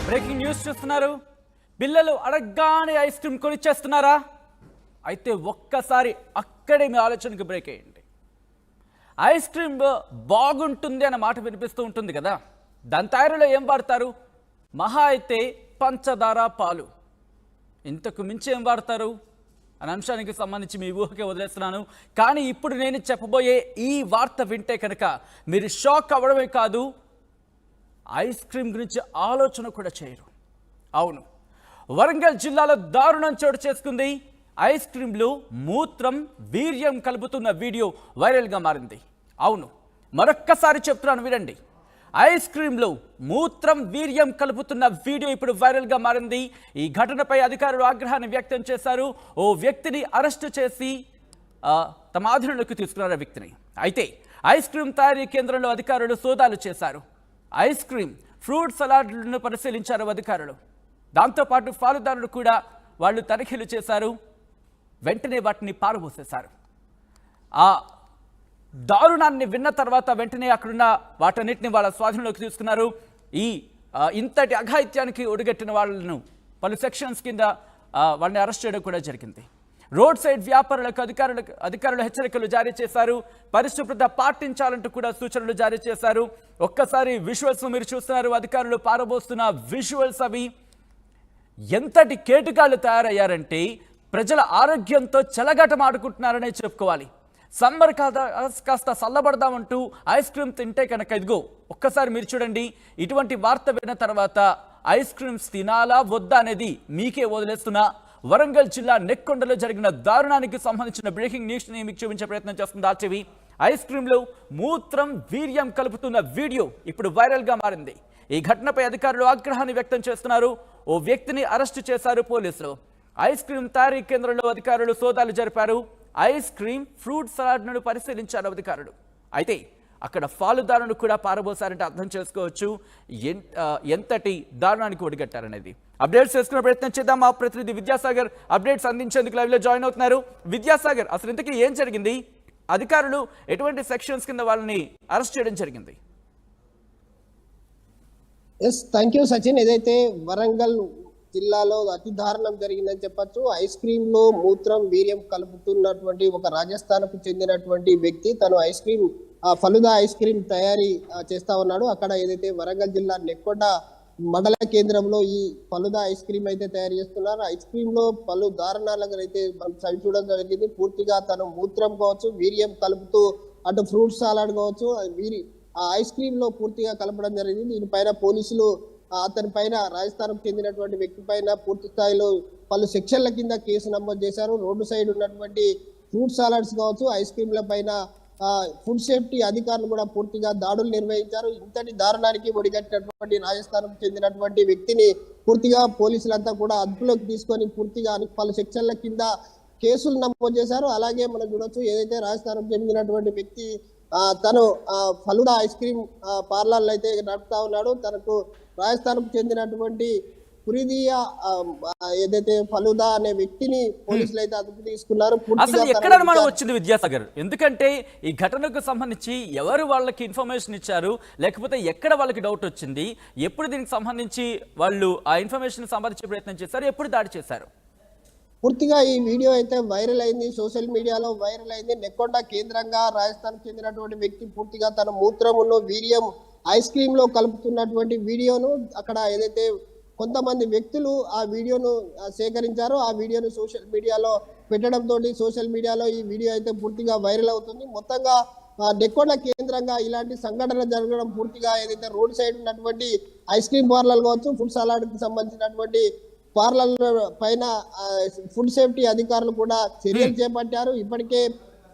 Breaking news చూస్తున్నారు. పిల్లలు అడగగానే ఐస్ క్రీమ్ కొనిచ్చేస్తున్నారా? అయితే ఒక్కసారి అక్కడే మీ ఆలోచనకు బ్రేక్ అయ్యండి. ఐస్ క్రీమ్ బాగుంటుంది అన్న మాట వినిపిస్తూ ఉంటుంది కదా, దాని తయారీలో ఏం వాడతారు? మహా అయితే పంచదార, పాలు. ఇంతకు మించి ఏం వాడతారు అనే అంశానికి సంబంధించి మీ ఊహకే వదిలేస్తున్నాను. కానీ ఇప్పుడు నేను చెప్పబోయే ఈ వార్త వింటే కనుక మీరు షాక్ అవ్వడమే కాదు, ఐస్ క్రీమ్ గురించి ఆలోచన కూడా చేయరు. అవును, వరంగల్ జిల్లాలో దారుణం చోటు చేసుకుంది. ఐస్ క్రీంలో మూత్రం, వీర్యం కలుపుతున్న వీడియో వైరల్గా మారింది. అవును, మరొక్కసారి చెప్తున్నాను వినండి. ఐస్ క్రీంలో మూత్రం, వీర్యం కలుపుతున్న వీడియో ఇప్పుడు వైరల్గా మారింది. ఈ ఘటనపై అధికారులు ఆగ్రహాన్ని వ్యక్తం చేశారు. ఓ వ్యక్తిని అరెస్టు చేసి తమ ఆధీనంలోకి తీసుకున్నారు వ్యక్తిని. అయితే ఐస్ క్రీమ్ తయారీ కేంద్రంలో అధికారులు సోదాలు చేశారు. ఐస్ క్రీమ్, ఫ్రూట్ సలాడ్లను పరిశీలించారు అధికారులు. దాంతోపాటు పాలుదారులు కూడా వాళ్ళు తనిఖీలు చేశారు. వెంటనే వాటిని పారబోసేశారు. ఆ దారుణాన్ని విన్న తర్వాత వెంటనే అక్కడున్న వాటన్నిటిని వాళ్ళ స్వాధీనంలోకి తీసుకున్నారు. ఇంతటి అఘాయిత్యానికి ఒడిగట్టిన వాళ్ళను పలు సెక్షన్స్ కింద వాళ్ళని అరెస్ట్ చేయడం కూడా జరిగింది. రోడ్ సైడ్ వ్యాపారులకు అధికారులు హెచ్చరికలు జారీ చేశారు. పరిశుభ్రత పాటించాలంటూ కూడా సూచనలు జారీ చేశారు. ఒక్కసారి విజువల్స్ మీరు చూస్తున్నారు. అధికారులు పారబోస్తున్న విజువల్స్ అవి ఎంతటి కేటుగాళ్ళు తయారయ్యారంటే ప్రజల ఆరోగ్యంతో చెలగాటం ఆడుకుంటున్నారనే చెప్పుకోవాలి. సమ్మర్ కాస్త చల్లబడదామంటూ ఐస్ క్రీమ్ తింటే కనుక ఇదిగో ఒక్కసారి మీరు చూడండి. ఇటువంటి వార్త విన్న తర్వాత ఐస్ క్రీమ్స్ తినాలా వద్దా అనేది మీకే వదిలేస్తున్నా. వరంగల్ జిల్లా నెక్కొండలో జరిగిన దారుణానికి సంబంధించిన బ్రేకింగ్ న్యూస్ని మీకు చూపించే ప్రయత్నం చేస్తుంది ఆర్టీవీ. ఐస్ క్రీంలో మూత్రం, వీర్యం కలుపుతున్న వీడియో ఇప్పుడు వైరల్గా మారింది. ఈ ఘటనపై అధికారులు ఆగ్రహాన్ని వ్యక్తం చేస్తున్నారు. ఓ వ్యక్తిని అరెస్టు చేశారు పోలీసులు. ఐస్ క్రీమ్ తయారీ కేంద్రంలో అధికారులు సోదాలు జరిపారు. ఐస్ క్రీమ్, ఫ్రూట్ సలాడ్ను పరిశీలించారు అధికారులు. అయితే అక్కడ పాలుదారులను కూడా పారబోసారంటే అర్థం చేసుకోవచ్చు ఎంతటి దారుణానికి ఒడిగట్టారనేది. అప్డేట్స్ చేసుకునే ప్రయత్నం చేద్దాం. మా ప్రతినిధి విద్యాసాగర్ అప్డేట్స్ అందించేందుకు లైవ్లో జాయిన్ అవుతున్నారు. విద్యాసాగర్, అసలు ఇంతకీ ఏం జరిగింది? అధికారులు ఎటువంటి సెక్షన్స్ కింద వాళ్ళని అరెస్ట్ చేయడం జరిగింది? Thank you Sachin. ఏదైతే వరంగల్ జిల్లాలో అతి దారుణం జరిగిందని చెప్పొచ్చు. ఐస్ క్రీమ్ లో మూత్రం, వీర్యం కలుపుతున్నటువంటి ఒక రాజస్థాన్కు చెందినటువంటి వ్యక్తి తను ice cream falooda ice cream తయారీ చేస్తా ఉన్నాడు. అక్కడ ఏదైతే వరంగల్ జిల్లా నెక్కొండ మండల కేంద్రంలో ఈ ఫలుదా ఐస్ క్రీమ్ అయితే తయారు చేస్తున్నారు. ఐస్ క్రీమ్ లో పలు దారుణాలకు అయితే చవి చూడడం జరిగింది. పూర్తిగా తను మూత్రం కావచ్చు, వీర్యం కలుపుతూ అటు ఫ్రూట్ సలాడ్ కావచ్చు, ఆ ఐస్ క్రీమ్ లో పూర్తిగా కలపడం జరిగింది. దీనిపైన పోలీసులు అతని పైన రాజస్థాన్కు చెందినటువంటి వ్యక్తి పైన పూర్తి స్థాయిలో పలు సెక్షన్ల కింద కేసు నమోదు చేశారు. రోడ్డు సైడ్ ఉన్నటువంటి ఫ్రూట్ సలాడ్స్ కావచ్చు, ఐస్ క్రీమ్ల పైన ఫుడ్ సేఫ్టీ అధికారులు కూడా పూర్తిగా దాడులు నిర్వహించారు. ఇంతటి దారుణానికి ఒడిగట్టినటువంటి రాజస్థాన్కు చెందినటువంటి వ్యక్తిని పూర్తిగా పోలీసులంతా కూడా అదుపులోకి తీసుకొని పూర్తిగా పలు సెక్షన్ల కింద కేసులు నమోదు చేశారు. అలాగే మనం చూడొచ్చు, ఏదైతే రాజస్థాన్కు చెందినటువంటి వ్యక్తి తను ఫలుదా ఐస్ క్రీమ్ పార్లర్లు అయితే నడుపుతా ఉన్నాడు. తనకు రాజస్థాన్కు చెందినటువంటి పురిదియా ఏదైతే ఫలుదా అనే వ్యక్తిని పోలీసులు అయితే అదుపు తీసుకున్నారు. అసలు ఎక్కడ అనుమానం వచ్చింది విద్యాసాగర్? ఎందుకంటే ఈ ఘటనకు సంబంధించి ఎవరు వాళ్ళకి ఇన్ఫర్మేషన్ ఇచ్చారు, లేకపోతే ఎక్కడ వాళ్ళకి డౌట్ వచ్చింది, ఎప్పుడు దీనికి సంబంధించి వాళ్ళు ఆ ఇన్ఫర్మేషన్ సంపాదించే ప్రయత్నం చేశారు, ఎప్పుడు దాడి చేశారు? పూర్తిగా ఈ వీడియో అయితే వైరల్ అయింది, సోషల్ మీడియాలో వైరల్ అయింది. నెక్కొండ కేంద్రంగా రాజస్థాన్ చెందినటువంటి వ్యక్తి పూర్తిగా తన మూత్రములో వీర్యం ఐస్ క్రీమ్ లో కలుపుతున్నటువంటి వీడియోను అక్కడ ఏదైతే కొంతమంది వ్యక్తులు ఆ వీడియోను సేకరించారో ఆ వీడియోను సోషల్ మీడియాలో పెట్టడంతో సోషల్ మీడియాలో ఈ వీడియో అయితే పూర్తిగా వైరల్ అవుతుంది. మొత్తంగా నెక్కొండ కేంద్రంగా ఇలాంటి సంఘటన జరగడం పూర్తిగా ఏదైతే రోడ్ సైడ్ ఉన్నటువంటి ఐస్ క్రీమ్ పార్లర్ కావచ్చు, ఫుడ్ సలాడ్ కి సంబంధించినటువంటి పార్లర్ పైన ఫుడ్ సేఫ్టీ అధికారులు కూడా చర్యలు చేపట్టారు. ఇప్పటికే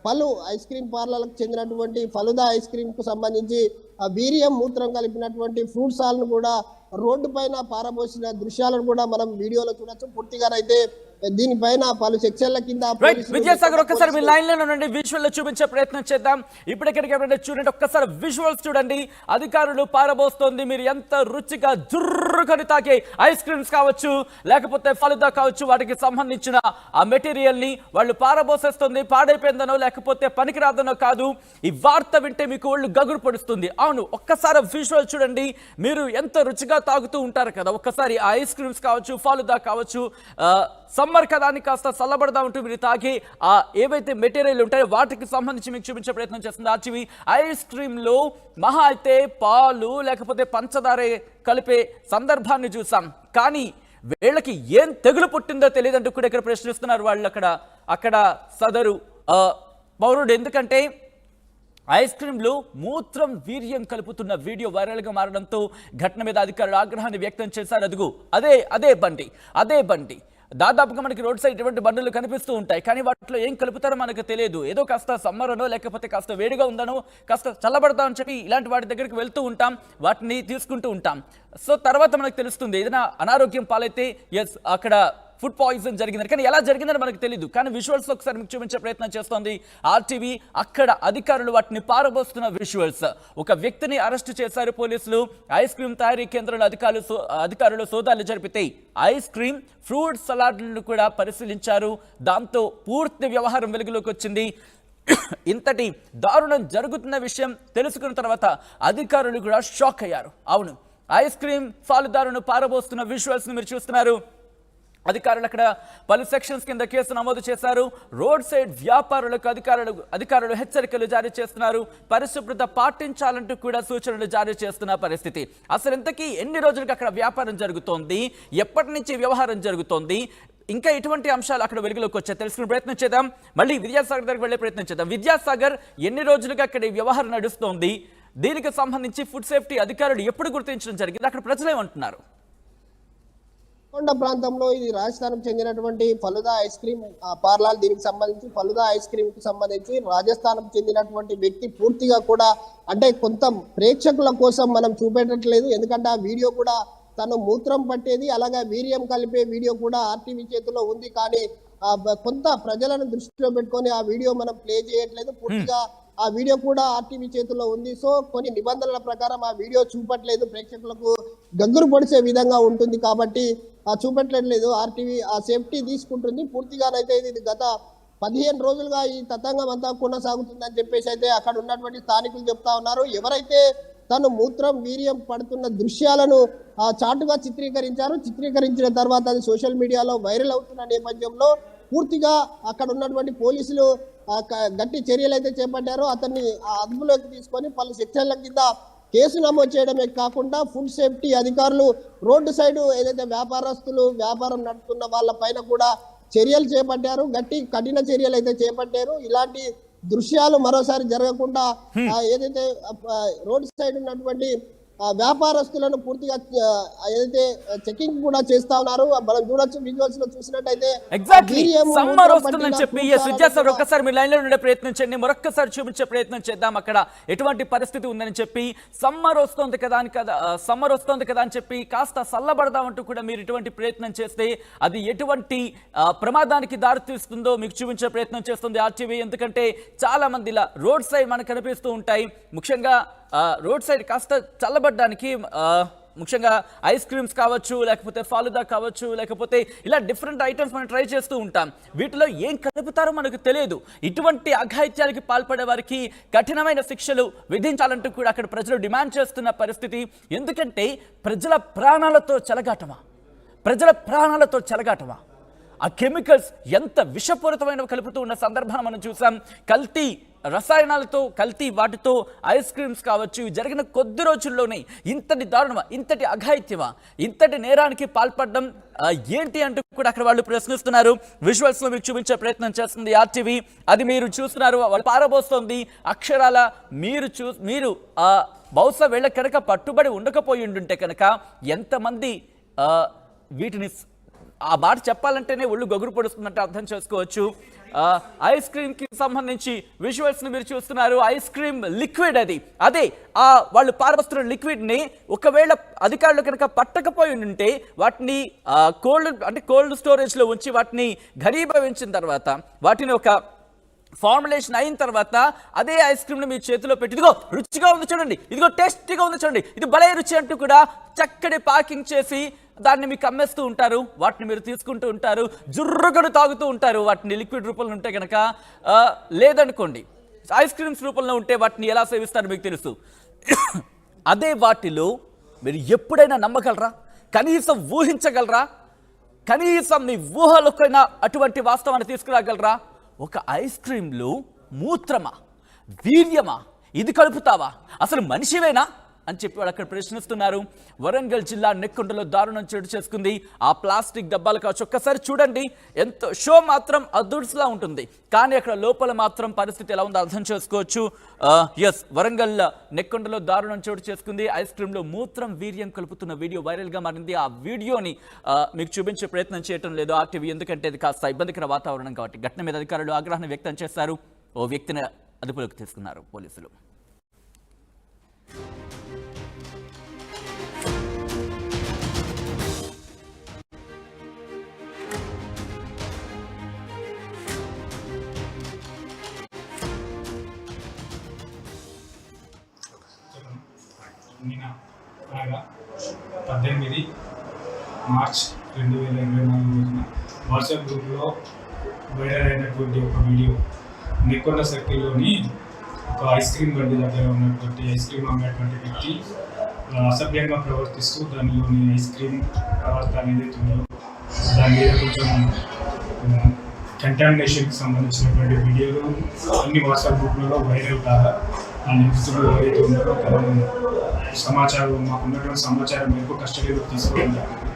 పలు ఐస్ క్రీమ్ పార్లర్లకు చెందినటువంటి ఫలుదా ఐస్ క్రీమ్ కు సంబంధించి వీర్యం, మూత్రం కలిపినటువంటి ఫ్రూట్ సాల్ను కూడా రోడ్డు పైన పారబోసిన దృశ్యాలను కూడా మనం వీడియోలో చూడొచ్చు. పూర్తిగా అయితే దీనిపైన పలు సెక్షన్ల కింద రైట్ పోలీసులు విద్యాసాగర్ ఒక్కసారి మీ పోలీసులు- లైన్ లో ఉండండి, విజువల్ లో చూపించే ప్రయత్నం చేద్దాం. ఇప్పటికైనా చూడండి, ఒక్కసారి విజువల్స్ చూడండి. అధికారులు పారబోస్తోంది, మీరు ఎంత రుచిగా జుర్రుకొని తాకే ఐస్ క్రీమ్స్ కావచ్చు, లేకపోతే ఫలుదా కావచ్చు, వాటికి సంబంధించిన ఆ మెటీరియల్ ని వాళ్ళు పారబోసేస్తుంది. పాడైపోయిందనో లేకపోతే పనికిరాదనో కాదు, ఈ వార్త వింటే మీకు ఒళ్ళు గగురు పడుస్తుంది. అవును, ఒక్కసారి విజువల్ చూడండి. మీరు ఎంత రుచిగా తాగుతూ ఉంటారు కదా, ఒక్కసారి ఆ ఐస్ క్రీమ్స్ కావచ్చు, ఫలుదా కావచ్చు, సమ్మర్ కదా అని కాస్త చల్లబడదా ఉంటూ మీరు తాగి ఆ ఏవైతే మెటీరియల్ ఉంటాయో వాటికి సంబంధించి మీకు చూపించే ప్రయత్నం చేస్తుంది ఆర్టీవీ. ఐస్ క్రీమ్లో మహా అయితే పాలు లేకపోతే పంచదార కలిపే సందర్భాన్ని చూసాం, కానీ వీళ్ళకి ఏం తెగులు పుట్టిందో తెలియదంటూ కూడా ఇక్కడ ప్రశ్నిస్తున్నారు వాళ్ళు అక్కడ సదరు పౌరుడు. ఎందుకంటే ఐస్ క్రీంలో మూత్రం వీర్యం కలుపుతున్న వీడియో వైరల్గా మారడంతో ఘటన మీద అధికారులు ఆగ్రహాన్ని వ్యక్తం చేశారు. అదుగు అదే బండి దాదాపుగా మనకి రోడ్ సైడ్ ఇటువంటి బండ్లు కనిపిస్తూ ఉంటాయి, కానీ వాటిలో ఏం కలుపుతారో మనకు తెలియదు. ఏదో కాస్త సమ్మర్ అనో లేకపోతే కాస్త వేడిగా ఉందనో కాస్త చల్లబడతామని చెప్పి ఇలాంటి వాటి దగ్గరికి వెళ్తూ ఉంటాం, వాటిని తీసుకుంటూ ఉంటాం. సో తర్వాత మనకు తెలుస్తుంది ఏదైనా అనారోగ్యం పాలైతే ఎస్ అక్కడ ఫుడ్ పాయిజన్ జరిగిందని, కానీ ఎలా జరిగిందని మనకు తెలియదు. కానీ విజువల్స్ ఒకసారి మీకు చూపించే ప్రయత్నం చేస్తోంది ఆర్టీవీ. అక్కడ అధికారులు వాటిని పారబోస్తున్న విజువల్స్. ఒక వ్యక్తిని అరెస్ట్ చేశారు పోలీసులు. ఐస్ క్రీమ్ తయారీ కేంద్రంలో అధికారులు సోదాలు జరిపితే ఐస్ క్రీమ్ ఫ్రూట్ సలాడ్లను కూడా పరిశీలించారు. దాంతో పూర్తి వ్యవహారం వెలుగులోకి వచ్చింది. ఇంతటి దారుణం జరుగుతున్న విషయం తెలుసుకున్న తర్వాత అధికారులు కూడా షాక్ అయ్యారు. అవును, ఐస్ క్రీమ్ ఫాలుదారును పారబోస్తున్న విజువల్స్ ని మీరు చూస్తున్నారు. అధికారులు అక్కడ పలు సెక్షన్స్ కింద కేసు నమోదు చేశారు. రోడ్ సైడ్ వ్యాపారులకు అధికారులు హెచ్చరికలు జారీ చేస్తున్నారు. పరిశుభ్రత పాటించాలంటూ కూడా సూచనలు జారీ చేస్తున్న పరిస్థితి. అసలు ఇంతకీ ఎన్ని రోజులకు అక్కడ వ్యాపారం జరుగుతోంది, ఎప్పటి నుంచి వ్యవహారం జరుగుతోంది, ఇంకా ఎటువంటి అంశాలు అక్కడ వెలుగులోకి వచ్చాయి తెలుసుకునే ప్రయత్నం చేద్దాం. మళ్ళీ విద్యాసాగర్ దగ్గరికి వెళ్ళే ప్రయత్నం చేద్దాం. విద్యాసాగర్, ఎన్ని రోజులుగా అక్కడ ఈ వ్యవహారం నడుస్తోంది? దీనికి సంబంధించి ఫుడ్ సేఫ్టీ అధికారులు ఎప్పుడు గుర్తించడం జరిగింది? అక్కడ ప్రజలు ఏమంటున్నారు? కొండ ప్రాంతంలో ఇది రాజస్థాన్కు చెందినటువంటి ఫలుదా ఐస్ క్రీమ్ పార్లాల్. దీనికి సంబంధించి ఫలుదా ఐస్ క్రీమ్ కి సంబంధించి రాజస్థాన్కు చెందినటువంటి వ్యక్తి పూర్తిగా కూడా అంటే కొంత ప్రేక్షకుల కోసం మనం చూపెట్టట్లేదు, ఎందుకంటే ఆ వీడియో కూడా తను మూత్రం పట్టేది అలాగే వీర్యం కలిపే వీడియో కూడా ఆర్టీవీ చేతిలో ఉంది. కానీ కొంత ప్రజలను దృష్టిలో పెట్టుకొని ఆ వీడియో మనం ప్లే చేయట్లేదు. పూర్తిగా ఆ వీడియో కూడా ఆర్టీవీ చేతుల్లో ఉంది. సో కొన్ని నిబంధనల ప్రకారం ఆ వీడియో చూపట్లేదు, ప్రేక్షకులకు గగ్గురు పొడిచే విధంగా ఉంటుంది కాబట్టి చూపెట్టలేదు. ఆర్టీవీ ఆ సేఫ్టీ తీసుకుంటుంది. పూర్తిగానైతే ఇది గత 15 రోజులుగా ఈ తతంగం అంతా కొనసాగుతుందని చెప్పేసి అయితే అక్కడ ఉన్నటువంటి స్థానికులు చెప్తా ఉన్నారు. ఎవరైతే తను మూత్రం వీర్యం పడుతున్న దృశ్యాలను చాటుగా చిత్రీకరించిన తర్వాత అది సోషల్ మీడియాలో వైరల్ అవుతున్న నేపథ్యంలో పూర్తిగా అక్కడ ఉన్నటువంటి పోలీసులు గట్టి చర్యలు అయితే చేపట్టారు. అతన్ని అదుపులోకి తీసుకొని పలు సెక్షన్ల కింద కేసు నమోదు చేయడమే కాకుండా ఫుడ్ సేఫ్టీ అధికారులు రోడ్డు సైడ్ ఏదైతే వ్యాపారస్తులు వ్యాపారం నడుపుతున్న వాళ్ళ పైన కూడా చర్యలు చేపట్టారు, కఠిన చర్యలు అయితే చేపట్టారు. ఇలాంటి దృశ్యాలు మరోసారి జరగకుండా ఏదైతే రోడ్ సైడ్ ఉన్నటువంటి వ్యాపారస్తులను పూర్తిగా ఏదైతే చెకింగ్ కూడా చేస్తా ఉన్నారు. మనం చూడొచ్చు విజువల్స్ లో చూసినట్టయితే ఎగ్జాక్ట్లీ సమ్మర్ వస్తుందని చెప్పి విద్యాసాగర్ ఒక్కసారి మీ లైన్ లో ఉండే ప్రయత్నం చేయండి, మరొక్కసారి చూపించే ప్రయత్నం చేద్దాం అక్కడ ఎటువంటి పరిస్థితి ఉందని చెప్పి. సమ్మర్ వస్తుంది కదా అని చెప్పి కాస్త చల్లబడదామంటూ కూడా మీరు ఇటువంటి ప్రయత్నం చేస్తే అది ఎటువంటి ప్రమాదానికి దారితీస్తుందో మీకు చూపించే ప్రయత్నం చేస్తుంది ఆర్టీవీ. ఎందుకంటే చాలా మంది ఇలా రోడ్ సైడ్ మనకు కనిపిస్తూ ఉంటాయి. ముఖ్యంగా రోడ్ సైడ్ కాస్త చల్లబడ్డానికి ముఖ్యంగా ఐస్ క్రీమ్స్ కావచ్చు, లేకపోతే ఫాలుదా కావచ్చు, లేకపోతే ఇలా డిఫరెంట్ ఐటమ్స్ మనం ట్రై చేస్తూ ఉంటాం. వీటిలో ఏం కలుపుతారో మనకు తెలియదు. ఇటువంటి అఘాయిత్యాలకి పాల్పడే వారికి కఠినమైన శిక్షలు విధించాలంటూ కూడా అక్కడ ప్రజలు డిమాండ్ చేస్తున్న పరిస్థితి. ఎందుకంటే ప్రజల ప్రాణాలతో చెలగాటమా ఆ కెమికల్స్ ఎంత విషపూరితమైనవి కలుపుతూ ఉన్న సందర్భాన్ని మనం చూసాం. కల్తీ రసాయనాలతో వాటితో ఐస్ క్రీమ్స్ కావచ్చు, జరిగిన కొద్ది రోజుల్లోనే ఇంతటి దారుణమా, ఇంతటి అఘాయిత్యమా, ఇంతటి నేరానికి పాల్పడడం ఏంటి అంటూ కూడా అక్కడ వాళ్ళు ప్రశ్నిస్తున్నారు. విజువల్స్ లో మీకు చూపించే ప్రయత్నం చేస్తుంది ఆర్టీవీ. అది మీరు చూస్తున్నారు, వాళ్ళు పారబోస్తోంది అక్షరాల. మీరు బహుశా వీళ్ళ కనుక పట్టుబడి ఉండకపోయి ఉండుంటే కనుక ఎంతమంది వీటిని ఆ మాట చెప్పాలంటేనే ఒళ్ళు గగురు పడుతుందంటే అర్థం చేసుకోవచ్చు. ఐస్ క్రీమ్ కి సంబంధించి విజువల్స్ ని మీరు చూస్తున్నారు. ఐస్ క్రీమ్ లిక్విడ్ అదే వాళ్ళు పారబస్తున్న లిక్విడ్ ని ఒకవేళ అధికారులు కనుక పట్టకపోయి ఉంటే వాటిని కోల్డ్ స్టోరేజ్ లో ఉంచి వాటిని ఘనీభవించిన తర్వాత వాటిని ఒక ఫార్ములేషన్ అయిన తర్వాత అదే ఐస్ క్రీమ్ ని మీ చేతిలో పెట్టి ఇదిగో రుచిగా ఉంది చూడండి, ఇదిగో టేస్టీగా ఉంది చూడండి, ఇది భలే రుచి అంటూ కూడా చక్కటి ప్యాకింగ్ చేసి దాన్ని మీకు అమ్మేస్తూ ఉంటారు. వాటిని మీరు తీసుకుంటూ ఉంటారు, జుర్రుగడు తాగుతూ ఉంటారు. వాటిని లిక్విడ్ రూపంలో ఉంటే కనుక, లేదనుకోండి ఐస్ క్రీమ్స్ రూపంలో ఉంటే వాటిని ఎలా సేవిస్తారో మీకు తెలుసు. అదే వాటిలో మీరు ఎప్పుడైనా నమ్మగలరా? కనీసం ఊహించగలరా? కనీసం మీ ఊహలోకైనా అటువంటి వాస్తవాన్ని తీసుకురాగలరా? ఒక ఐస్ క్రీంలో మూత్రమా, వీర్యమా, ఇది కలుపుతావా? అసలు మనిషివేనా అని చెప్పి వాళ్ళు అక్కడ ప్రశ్నిస్తున్నారు. వరంగల్ జిల్లా నెక్కొండలో దారుణం చోటు చేసుకుంది. ఆ ప్లాస్టిక్ డబ్బాలు కావచ్చు, ఒక్కసారి చూడండి. ఎంతో షో మాత్రం అదుర్స్లా ఉంటుంది, కానీ అక్కడ లోపల మాత్రం పరిస్థితి ఎలా ఉందో అర్థం చేసుకోవచ్చు. వరంగల్ నెక్కొండలో దారుణం చోటు చేసుకుంది. ఐస్ క్రీమ్లో మూత్రం, వీర్యం కలుపుతున్న వీడియో వైరల్గా మారింది. ఆ వీడియోని మీకు చూపించే ప్రయత్నం చేయటం లేదు RTV, ఎందుకంటే ఇది కాస్త ఇబ్బందికర వాతావరణం కాబట్టి. ఘటన మీద అధికారులు ఆగ్రహం వ్యక్తం చేశారు. ఓ వ్యక్తిని అదుపులోకి తీసుకున్నారు పోలీసులు. నిన్న అనగా 18 మార్చ్ 2024 రోజున వాట్సాప్ గ్రూప్లో వైరల్ అయినటువంటి ఒక వీడియో, నెక్కొండ సర్కిల్లోని ఒక ఐస్ క్రీమ్ బండి దగ్గర ఉన్నటువంటి ఐస్ క్రీమ్ అమ్మేటువంటి వ్యక్తి అసభ్యంగా ప్రవర్తిస్తూ దానిలోని ఐస్ క్రీమ్ పదార్థ అనేది ఉందో దాని మీద కొంచెం కంటామినేషన్కి సంబంధించినటువంటి వీడియోలు అన్ని వాట్సాప్ గ్రూప్లలో వైరల్ కాగా ఆ నిందితులు ఎవరైతే ఉన్నారో సమాచారం మాకున్నటువంటి సమాచారం మేరకు కస్టడీలోకి తీసుకోవడం జరిగింది.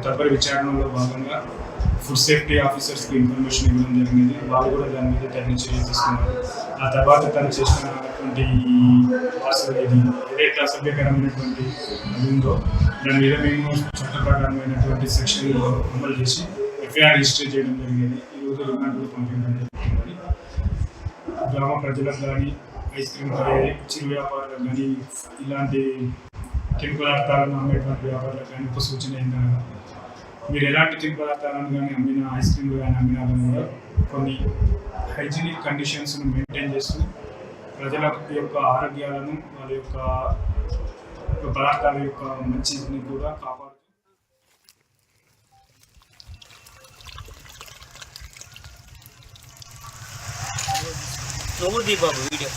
తదుపరి విచారణలో భాగంగా ఫుడ్ సేఫ్టీ ఆఫీసర్స్కి ఇన్ఫర్మేషన్ ఇవ్వడం జరిగింది. వాళ్ళు కూడా దాని మీద తగిన చర్యలు తీసుకున్నారు. ఆ తర్వాత తను చేసినటువంటి ఏదైతే అసభ్యకరమైనటువంటి అది ఉందో దాని మీద మేము చట్టప్రకారమైనటువంటి సెక్షన్లు అమలు చేసి FIR రిజిస్టర్ చేయడం జరిగింది. ఈరోజు రిమాండ్ కూడా పంపించడం జరుగుతుంది. గ్రామ ప్రజలకు కానీ, ఐస్ క్రీమ్ చిరు వ్యాపారులకు కానీ, ఇలాంటి తిను పదార్థాలను అమ్మేటువంటి వ్యాపారులకు కానీ ఒక సూచన ఏంటనగా, మీరు ఎలాంటి తిను పదార్థాలను కానీ అమ్మిన, ఐస్ క్రీమ్లు కానీ అమ్మినా కూడా కొన్ని హైజీనిక్ కండిషన్స్ను మెయింటైన్ చేస్తూ ప్రజల యొక్క ఆరోగ్యాలను, వాళ్ళ యొక్క పదార్థాల యొక్క మంచిని కూడా కాపాడుతూ నువ్వు దీపాబు వీడియో